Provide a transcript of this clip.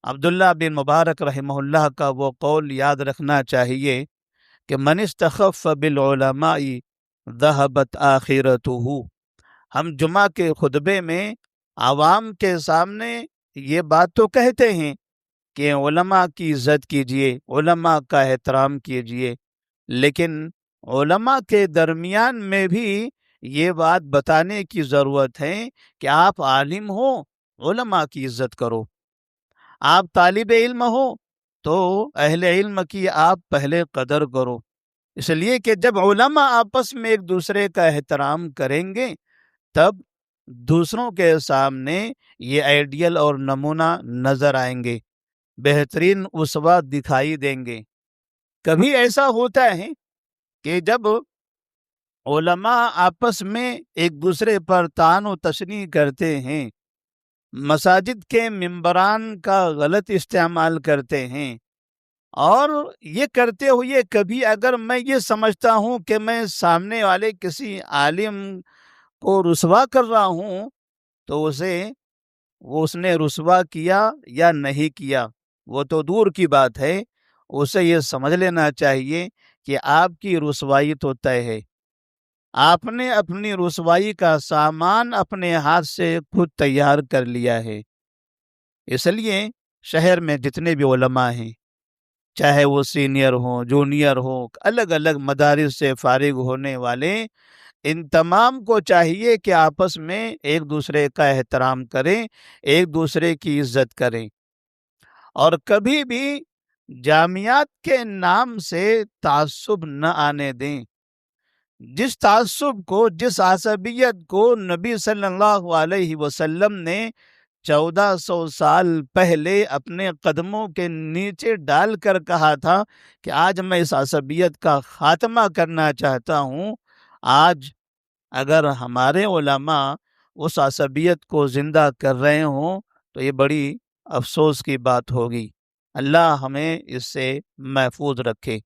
عبداللہ بن مبارک رحمہ اللہ کا وہ قول یاد رکھنا چاہیے کہ من استخف بالعلماء ذہبت آخرتہ۔ ہم جمعہ کے خطبے میں عوام کے سامنے یہ بات تو کہتے ہیں کہ علماء کی عزت کیجیے، علماء کا احترام کیجیے، لیکن علماء کے درمیان میں بھی یہ بات بتانے کی ضرورت ہے کہ آپ عالم ہو، علماء کی عزت کرو۔ آپ طالب علم ہو تو اہل علم کی آپ پہلے قدر کرو، اس لیے کہ جب علماء آپس میں ایک دوسرے کا احترام کریں گے تب دوسروں کے سامنے یہ آئیڈیل اور نمونہ نظر آئیں گے، بہترین اسوہ دکھائی دیں گے۔ کبھی ایسا ہوتا ہے کہ جب علماء آپس میں ایک دوسرے پر طعن و تشنیع کرتے ہیں، مساجد کے ممبران کا غلط استعمال کرتے ہیں، اور یہ کرتے ہوئے کبھی اگر میں یہ سمجھتا ہوں کہ میں سامنے والے کسی عالم کو رسوا کر رہا ہوں تو اس نے رسوا کیا یا نہیں کیا وہ تو دور کی بات ہے، اسے یہ سمجھ لینا چاہیے کہ آپ کی رسوائی تو طے ہے، آپ نے اپنی رسوائی کا سامان اپنے ہاتھ سے خود تیار کر لیا ہے۔ اس لیے شہر میں جتنے بھی علماء ہیں، چاہے وہ سینئر ہوں، جونیئر ہوں، الگ الگ مدارس سے فارغ ہونے والے، ان تمام کو چاہیے کہ آپس میں ایک دوسرے کا احترام کریں، ایک دوسرے کی عزت کریں، اور کبھی بھی جامعات کے نام سے تعصب نہ آنے دیں۔ جس تعصب کو، جس عصبیت کو نبی صلی اللہ علیہ وسلم نے 1400 سال پہلے اپنے قدموں کے نیچے ڈال کر کہا تھا کہ آج میں اس عصبیت کا خاتمہ کرنا چاہتا ہوں، آج اگر ہمارے علماء اس عصبیت کو زندہ کر رہے ہوں تو یہ بڑی افسوس کی بات ہوگی۔ اللہ ہمیں اس سے محفوظ رکھے۔